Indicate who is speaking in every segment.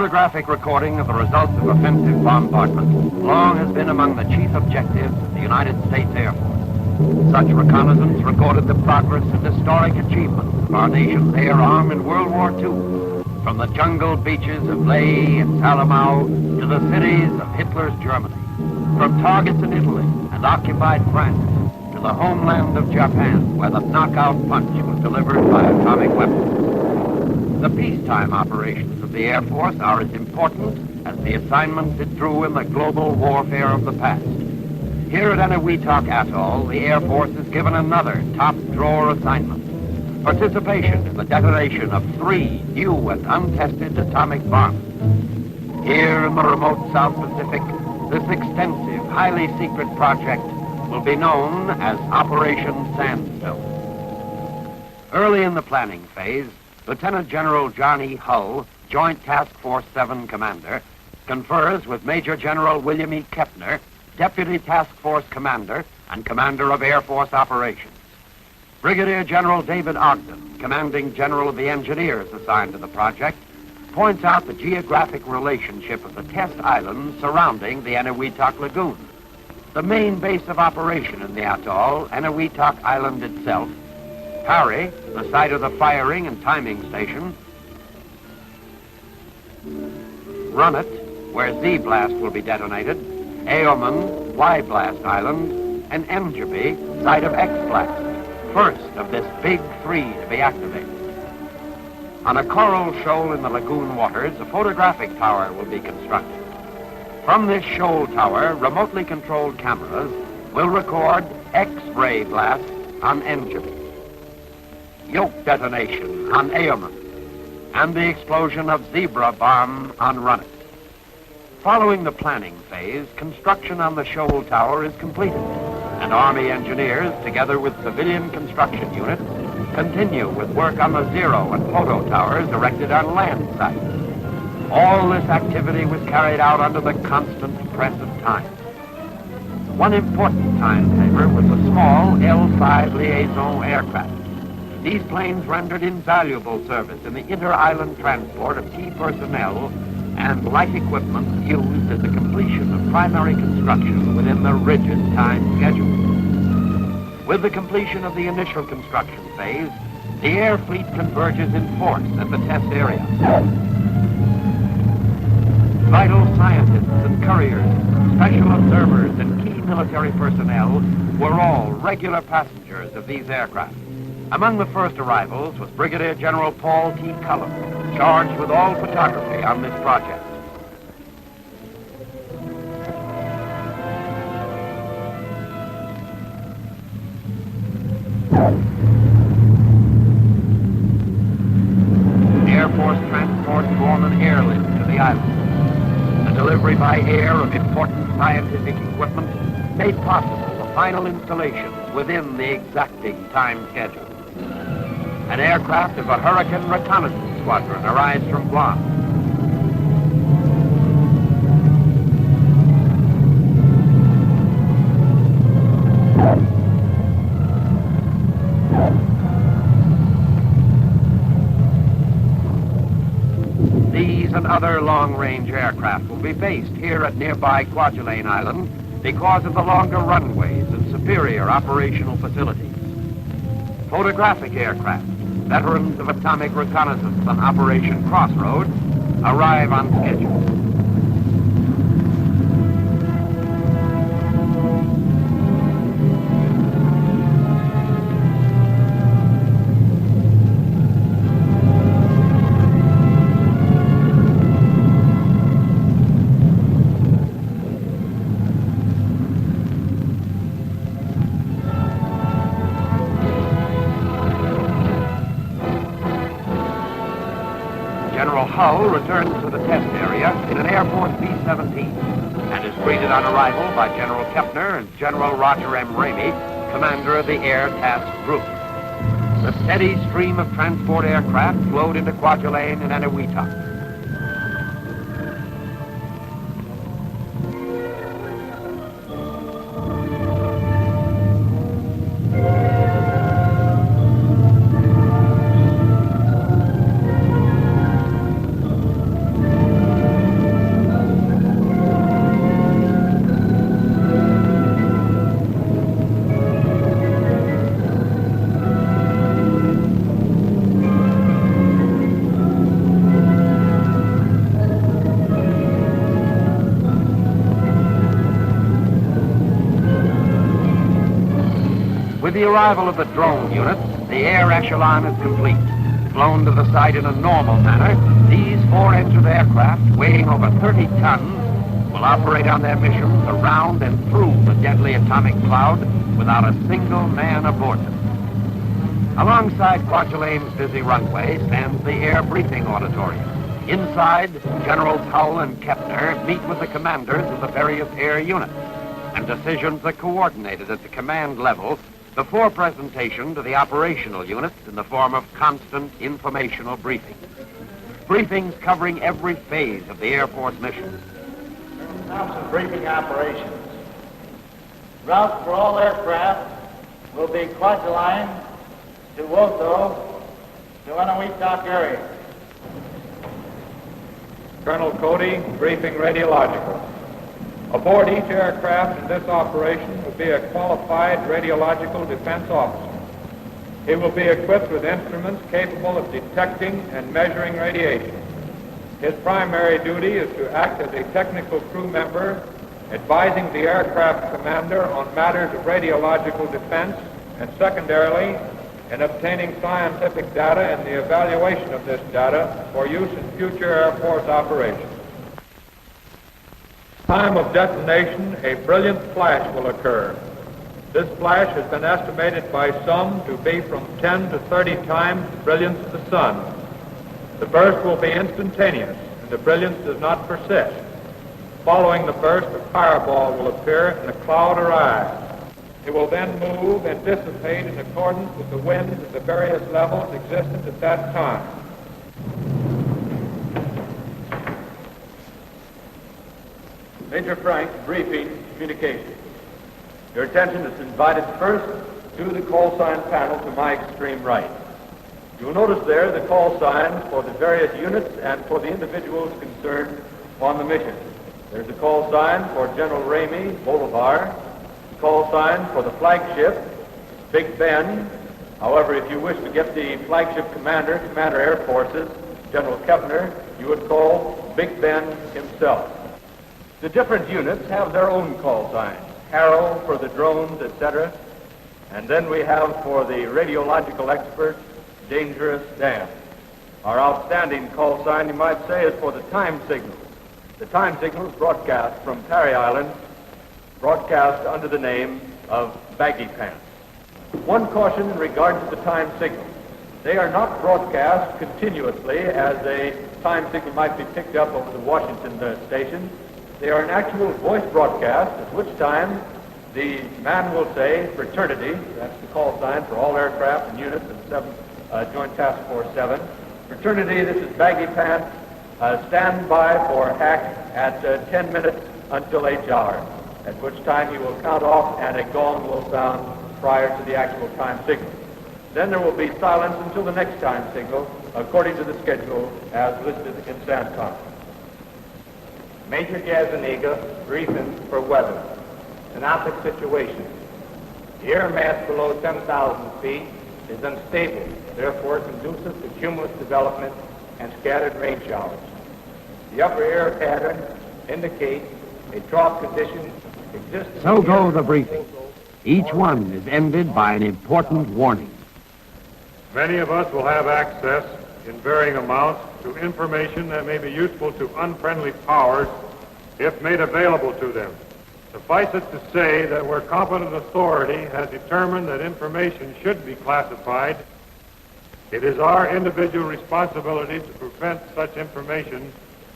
Speaker 1: Photographic recording of the results of offensive bombardment long has been among the chief objectives of the United States Air Force. Such reconnaissance recorded the progress and historic achievements of our nation's air arm in World War II, from the jungle beaches of Leh and Salamau to the cities of Hitler's Germany, from targets in Italy and occupied France to the homeland of Japan, where the knockout punch was delivered by atomic weapons. The peacetime operations of the Air Force are as important as the assignments it drew in the global warfare of the past. Here at Eniwetok Atoll, the Air Force is given another top-drawer assignment: participation in the detonation of 3 new and untested atomic bombs. Here in the remote South Pacific, this extensive, highly secret project will be known as Operation Sandstone. Early in the planning phase, Lieutenant General John E. Hull, Joint Task Force 7 Commander, confers with Major General William E. Kepner, Deputy Task Force Commander and Commander of Air Force Operations. Brigadier General David Ogden, Commanding General of the Engineers assigned to the project, points out the geographic relationship of the test islands surrounding the Eniwetok Lagoon. The main base of operation in the atoll, Eniwetok Island itself, Parry, the site of the firing and timing station, Runnet, where Z-blast will be detonated, Aoman, Y-blast Island, and Enderby, site of X-blast, first of this big 3 to be activated. On a coral shoal in the lagoon waters, a photographic tower will be constructed. From this shoal tower, remotely controlled cameras will record X-ray blasts on Enderby, yoke detonation on Aoman, and the explosion of Zebra bomb on Runnet. Following the planning phase, construction on the shoal tower is completed, and Army engineers, together with civilian construction units, continue with work on the zero and photo towers erected on land sites. All this activity was carried out under the constant press of time. One important time saver was the small L-5 liaison aircraft. These planes rendered invaluable service in the inter-island transport of key personnel and light equipment used in the completion of primary construction within the rigid time schedule. With the completion of the initial construction phase, the air fleet converges in force at the test area. Vital scientists and couriers, special observers, and key military personnel were all regular passengers of these aircraft. Among the first arrivals was Brigadier General Paul T. Cullum, charged with all photography on this project. Air Force transports form an airlift to the island. The delivery by air of important scientific equipment made possible the final installations within the exacting time schedule. An aircraft of a Hurricane Reconnaissance Squadron arrives from Guam. These and other long-range aircraft will be based here at nearby Kwajalein Island because of the longer runways and superior operational facilities. Photographic aircraft, veterans of atomic reconnaissance on Operation Crossroads, arrive on schedule. General Hull returns to the test area in an Air Force B-17 and is greeted on arrival by General Kepner and General Roger M. Ramey, commander of the Air Task Group. The steady stream of transport aircraft flowed into Kwajalein and Eniwetok. the arrival of the drone units, the air echelon is complete. Flown to the site in a normal manner, these 4-engined aircraft, weighing over 30 tons, will operate on their missions around and through the deadly atomic cloud without a single man aboard them. Alongside Kwajalein's busy runway stands the Air Briefing Auditorium. Inside, Generals Hull and Kepner meet with the commanders of the various air units, and decisions are coordinated at the command level before presentation to the operational units in the form of constant informational briefings. Briefings covering every phase of the Air Force mission.
Speaker 2: Constant briefing operations. Routes for all aircraft will be Kwajalein to Woso to Eniwetok area.
Speaker 3: Colonel Cody, briefing radiological. Aboard each aircraft in this operation will be a qualified radiological defense officer. He will be equipped with instruments capable of detecting and measuring radiation. His primary duty is to act as a technical crew member, advising the aircraft commander on matters of radiological defense, and secondarily, in obtaining scientific data and the evaluation of this data for use in future Air Force operations. Time of detonation, a brilliant flash will occur. This flash has been estimated by some to be from 10 to 30 times the brilliance of the sun. The burst will be instantaneous, and the brilliance does not persist. Following the burst, a fireball will appear and the cloud arise. It will then move and dissipate in accordance with the winds at the various levels existent at that time.
Speaker 4: Major Frank, briefing, communication. Your attention is invited first to the call sign panel to my extreme right. You will notice there the call signs for the various units and for the individuals concerned on the mission. There's a call sign for General Ramey, Bolivar, call sign for the flagship, Big Ben. However, if you wish to get the flagship commander, Commander Air Forces, General Kepner, you would call Big Ben himself. The different units have their own call signs. Harrow for the drones, etc. And then we have for the radiological experts, Dangerous Dan. Our outstanding call sign, you might say, is for the time signals. The time signals broadcast from Parry Island, broadcast under the name of Baggy Pants. One caution in regard to the time signals. They are not broadcast continuously as a time signal might be picked up over the Washington station. They are an actual voice broadcast, at which time the man will say, fraternity, that's the call sign for all aircraft and units in 7th Joint Task Force 7. Fraternity, this is Baggy Pants, stand by for hack at 10 minutes until H hour, at which time he will count off and a gong will sound prior to the actual time signal. Then there will be silence until the next time signal, according to the schedule as listed in SANCOM.
Speaker 5: Major Gazzaniga, briefing for weather. Synoptic situation. The air mass below 10,000 feet is unstable, therefore conducive to cumulus development and scattered rain showers. The upper air pattern indicates a trough condition exists.
Speaker 1: So go the briefings. Each one is ended by an important warning.
Speaker 3: Many of us will have access in varying amounts to information that may be useful to unfriendly powers if made available to them. Suffice it to say that where competent authority has determined that information should be classified, it is our individual responsibility to prevent such information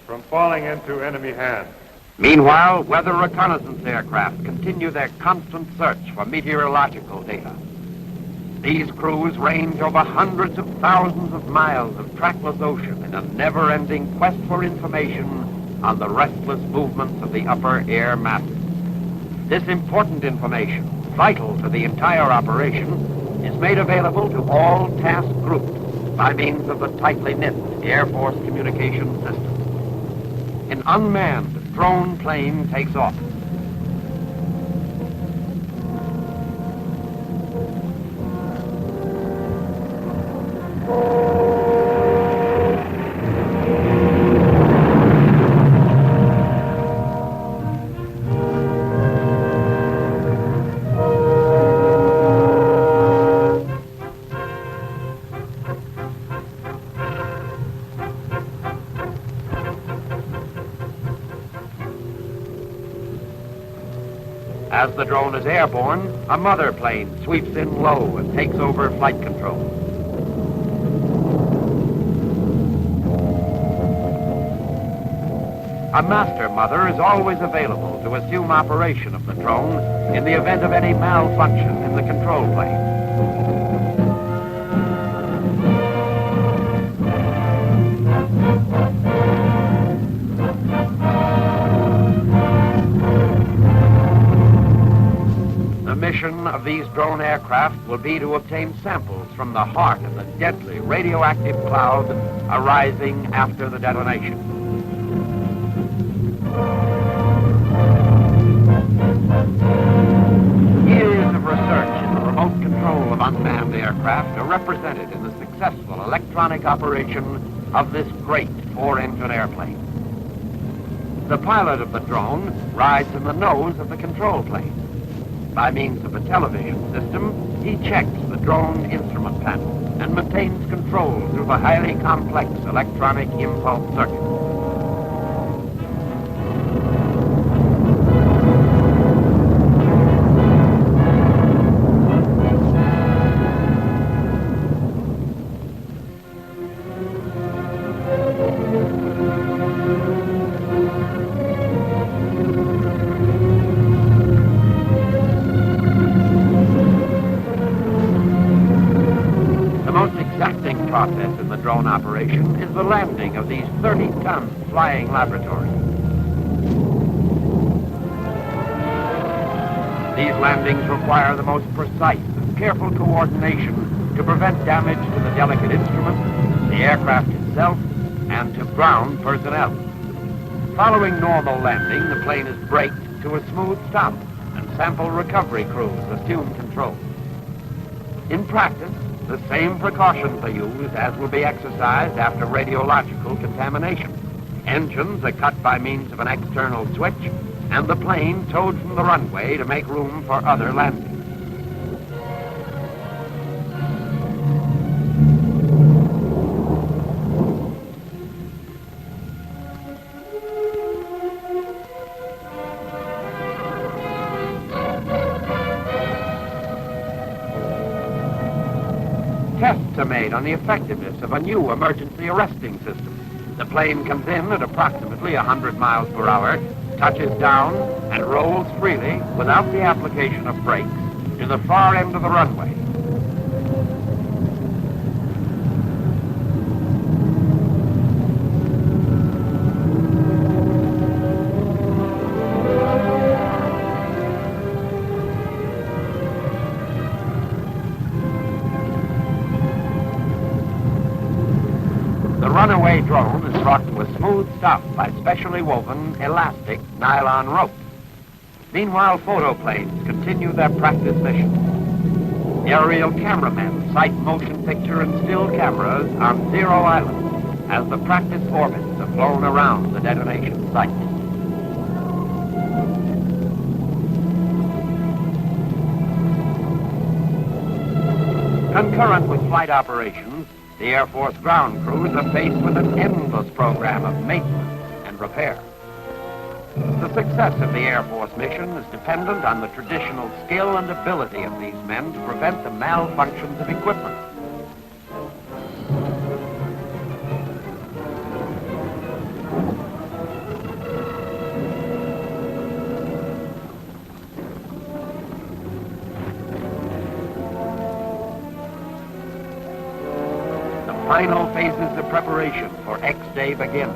Speaker 3: from falling into enemy hands.
Speaker 1: Meanwhile, weather reconnaissance aircraft continue their constant search for meteorological data. These crews range over hundreds of thousands of miles of trackless ocean in a never-ending quest for information on the restless movements of the upper air masses. This important information, vital to the entire operation, is made available to all task groups by means of the tightly knit Air Force communication system. An unmanned drone plane takes off. As the drone is airborne, a mother plane sweeps in low and takes over flight control. A master mother is always available to assume operation of the drone in the event of any malfunction in the control plane. The mission of these drone aircraft will be to obtain samples from the heart of the deadly radioactive cloud arising after the detonation. Years of research in the remote control of unmanned aircraft are represented in the successful electronic operation of this great four-engine airplane. The pilot of the drone rides in the nose of the control plane. By means of a television system, he checks the drone instrument panel and maintains control through the highly complex electronic impulse circuit. Process in the drone operation is the landing of these 30-ton flying laboratories. These landings require the most precise and careful coordination to prevent damage to the delicate instruments, the aircraft itself, and to ground personnel. Following normal landing, the plane is braked to a smooth stop, and sample recovery crews assume control. In practice, the same precautions are used as will be exercised after radiological contamination. Engines are cut by means of an external switch, and the plane towed from the runway to make room for other landings. Tests are made on the effectiveness of a new emergency arresting system. The plane comes in at approximately 100 miles per hour, touches down, and rolls freely, without the application of brakes, to the far end of the runway. The runaway drone is brought to a smooth stop by specially woven elastic nylon rope. Meanwhile, photoplanes continue their practice mission. Aerial cameramen sight motion picture and still cameras on Zero Island as the practice orbits are flown around the detonation site. Concurrent with flight operations, the Air Force ground crews are faced with an endless program of maintenance and repair. The success of the Air Force mission is dependent on the traditional skill and ability of these men to prevent the malfunctions of equipment. Final phases of preparation for X-Day begin.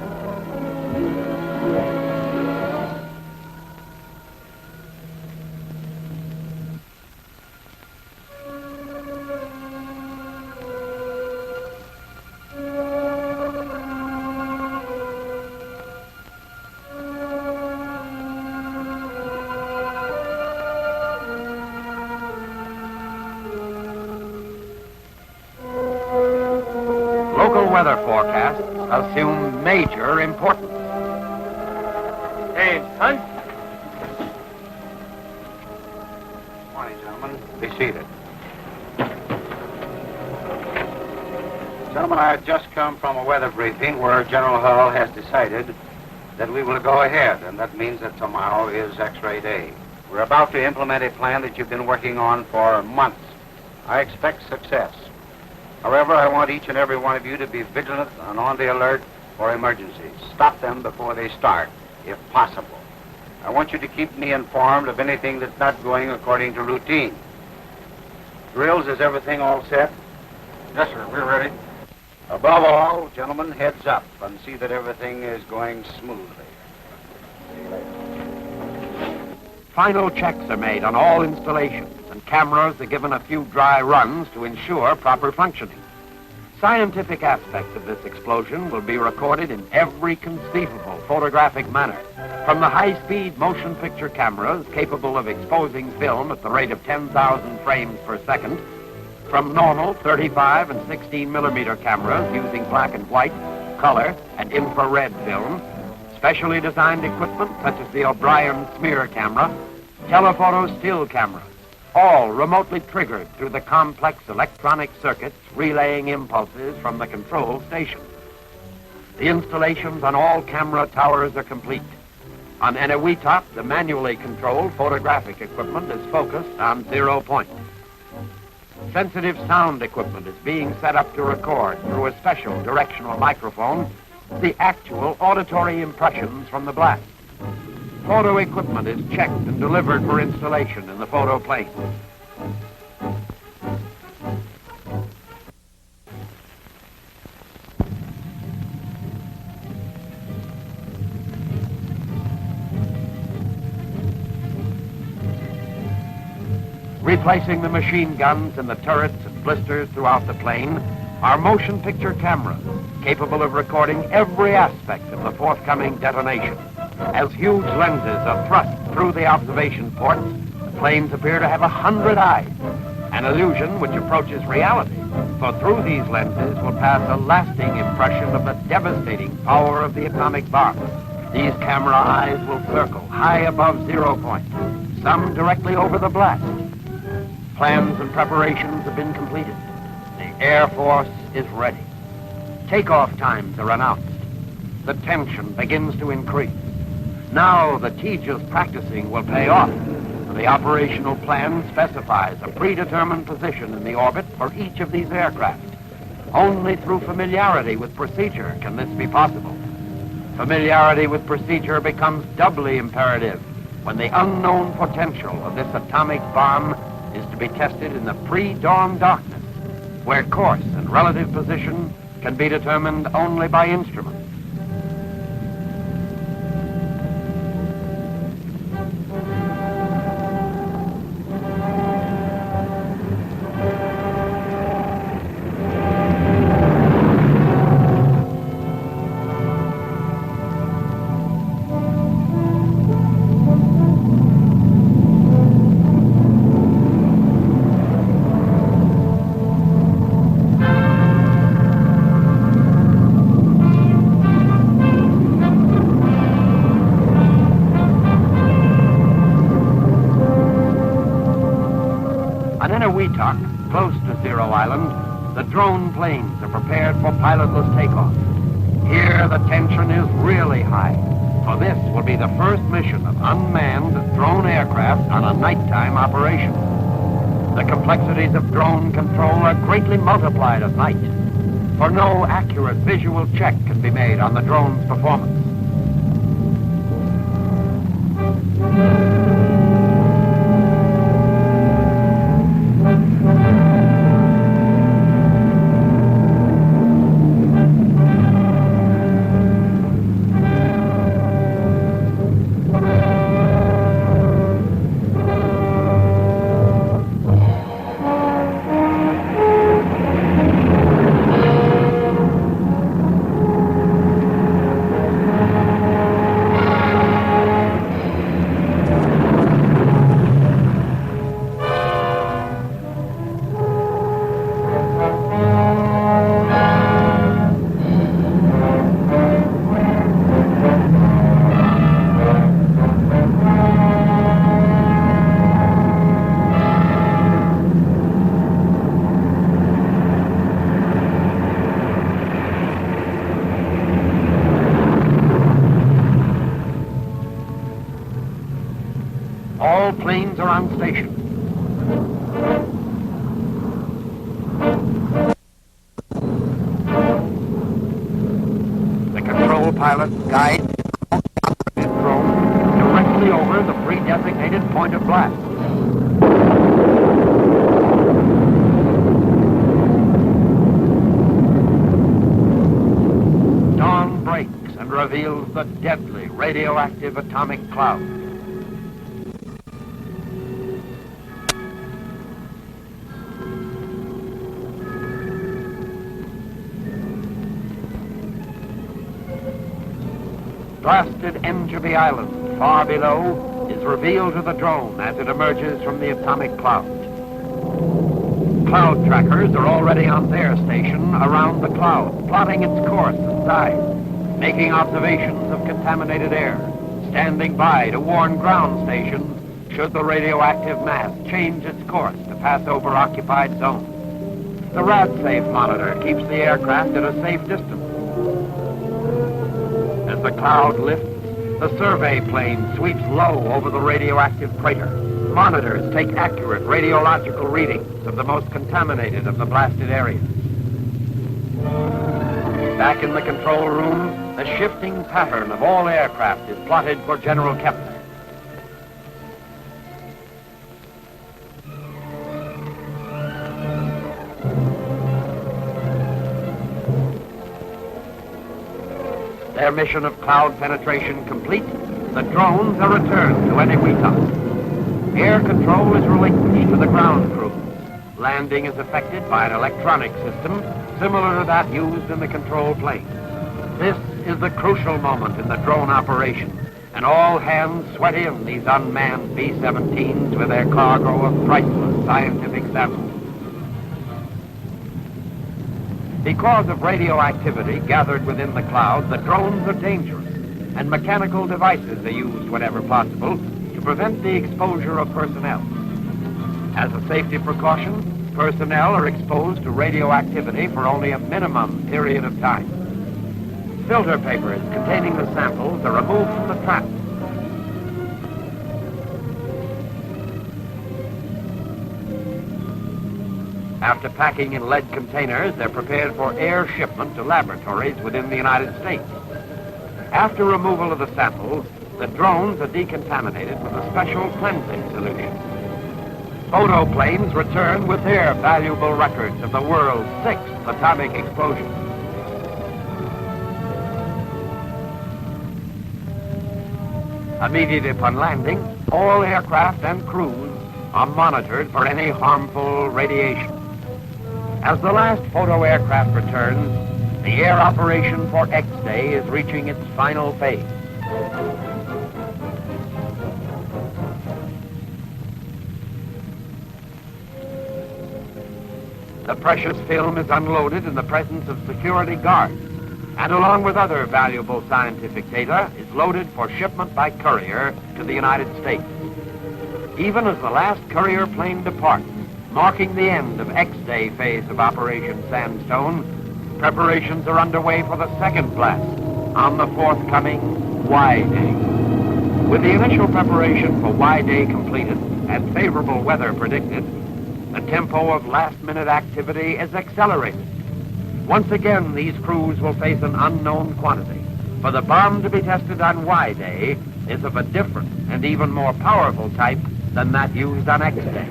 Speaker 1: Local weather forecasts assume major importance.
Speaker 5: Hey, son.
Speaker 6: Morning, gentlemen. Be seated. Gentlemen, I have just come from a weather briefing where General Hull has decided that we will go ahead, and that means that tomorrow is X-ray day. We're about to implement a plan that you've been working on for months. I expect success. However, I want each and every one of you to be vigilant and on the alert for emergencies. Stop them before they start, if possible. I want you to keep me informed of anything that's not going according to routine. Drills, is everything all set?
Speaker 3: Yes, sir. We're ready.
Speaker 6: Above all, gentlemen, heads up and see that everything is going smoothly.
Speaker 1: Final checks are made on all installations, and cameras are given a few dry runs to ensure proper functioning. Scientific aspects of this explosion will be recorded in every conceivable photographic manner, from the high-speed motion picture cameras capable of exposing film at the rate of 10,000 frames per second, from normal 35 and 16 millimeter cameras using black and white, color, and infrared film, specially designed equipment such as the O'Brien smear camera, telephoto still cameras, all remotely triggered through the complex electronic circuits relaying impulses from the control station. The installations on all camera towers are complete. On Eniwetok, the manually controlled photographic equipment is focused on 0 point. Sensitive sound equipment is being set up to record through a special directional microphone the actual auditory impressions from the blast. Photo equipment is checked and delivered for installation in the photo plane. Replacing the machine guns and the turrets and blisters throughout the plane are motion picture cameras capable of recording every aspect of the forthcoming detonation. As huge lenses are thrust through the observation ports, the planes appear to have 100 eyes, an illusion which approaches reality, for through these lenses will pass a lasting impression of the devastating power of the atomic bomb. These camera eyes will circle high above 0 point, some directly over the blast. Plans and preparations have been completed. The Air Force is ready. Takeoff times are announced. The tension begins to increase. Now the tedious practicing will pay off. The operational plan specifies a predetermined position in the orbit for each of these aircraft. Only through familiarity with procedure can this be possible. Familiarity with procedure becomes doubly imperative when the unknown potential of this atomic bomb is to be tested in the pre-dawn darkness, where course and relative position can be determined only by instruments. Close to Zero Island, the drone planes are prepared for pilotless takeoff. Here, the tension is really high, for this will be the first mission of unmanned drone aircraft on a nighttime operation. The complexities of drone control are greatly multiplied at night, for no accurate visual check can be made on the drone's performance. planes are on station. The control pilot guides the drone directly over the pre-designated point of blast. Dawn breaks and reveals the deadly radioactive atomic cloud. Blasted Enderby Island, far below, is revealed to the drone as it emerges from the atomic cloud. Cloud trackers are already on their station around the cloud, plotting its course and size, making observations of contaminated air, standing by to warn ground stations should the radioactive mass change its course to pass over occupied zones. The RadSafe monitor keeps the aircraft at a safe distance. As the cloud lifts, the survey plane sweeps low over the radioactive crater. Monitors take accurate radiological readings of the most contaminated of the blasted areas. Back in the control room, the shifting pattern of all aircraft is plotted for General Kepler. Their mission of cloud penetration complete, the drones are returned to Eniwetok. Air control is relinquished to the ground crews. Landing is effected by an electronic system similar to that used in the control plane. This is the crucial moment in the drone operation, and all hands sweaty in these unmanned B-17s with their cargo of priceless scientific samples. Because of radioactivity gathered within the cloud, the drones are dangerous, and mechanical devices are used whenever possible to prevent the exposure of personnel. As a safety precaution, personnel are exposed to radioactivity for only a minimum period of time. Filter papers containing the samples are removed from the trap. After packing in lead containers, they're prepared for air shipment to laboratories within the United States. After removal of the samples, the drones are decontaminated with a special cleansing solution. Photo planes return with their valuable records of the world's 6th atomic explosion. Immediately upon landing, all aircraft and crews are monitored for any harmful radiation. As the last photo aircraft returns, the air operation for X-Day is reaching its final phase. The precious film is unloaded in the presence of security guards, and along with other valuable scientific data, is loaded for shipment by courier to the United States. Even as the last courier plane departs, marking the end of X-Day phase of Operation Sandstone, preparations are underway for the second blast on the forthcoming Y-Day. With the initial preparation for Y-Day completed and favorable weather predicted, the tempo of last-minute activity is accelerated. Once again, these crews will face an unknown quantity, for the bomb to be tested on Y-Day is of a different and even more powerful type than that used on X-Day.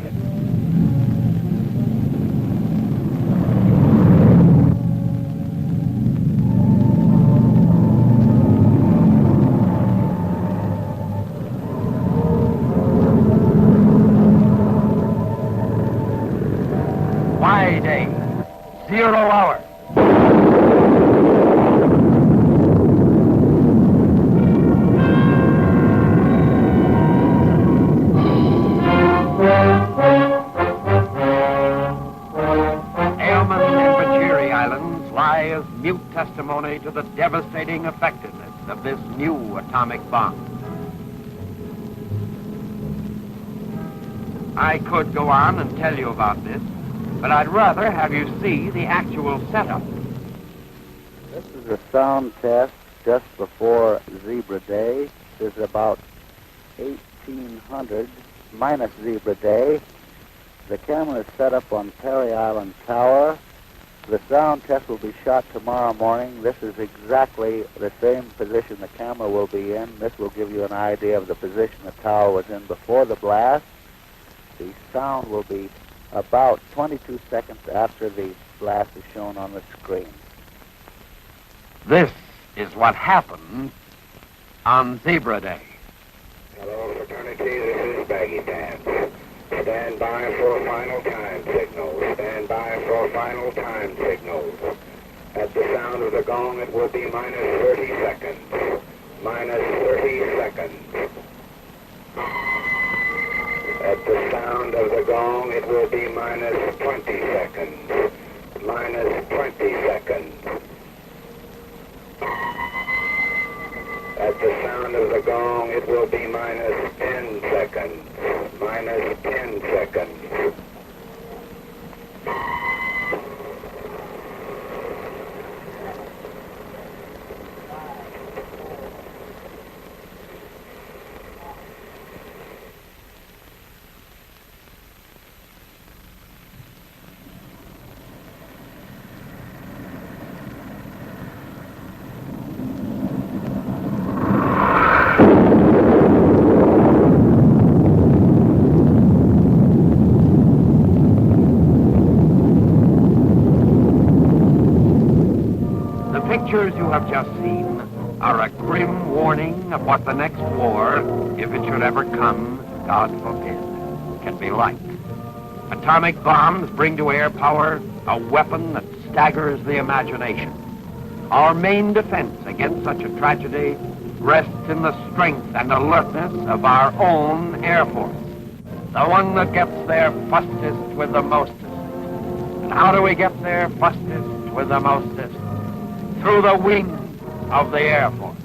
Speaker 1: Y-Day, 0 hour. Lie as mute testimony to the devastating effectiveness of this new atomic bomb. I could go on and tell you about this, but I'd rather have you see the actual setup.
Speaker 7: This is a sound test just before Zebra Day. There's about 1,800 minus Zebra Day. The camera is set up on Perry Island Tower. The sound test will be shot tomorrow morning. This is exactly the same position the camera will be in. This will give you an idea of the position the tower was in before the blast. The sound will be about 22 seconds after the blast is shown on the screen.
Speaker 1: This is what happened on Zebra Day.
Speaker 8: Hello, fraternity. This is Baggy Pants. Stand by for final time signals. Stand by for final time signals. At the sound of the gong, it will be minus 30 seconds. Minus 30 seconds. At the sound of the gong, it will be minus 20 seconds. Minus 20 seconds. At the sound of the gong, it will be minus 10 seconds. Minus 10 seconds.
Speaker 1: Pictures you have just seen are a grim warning of what the next war, if it should ever come, God forbid, can be like. Atomic bombs bring to air power a weapon that staggers the imagination. Our main defense against such a tragedy rests in the strength and alertness of our own Air Force, the one that gets there fastest with the mostest. And how do we get there fastest with the mostest? Through the wings of the Air Force.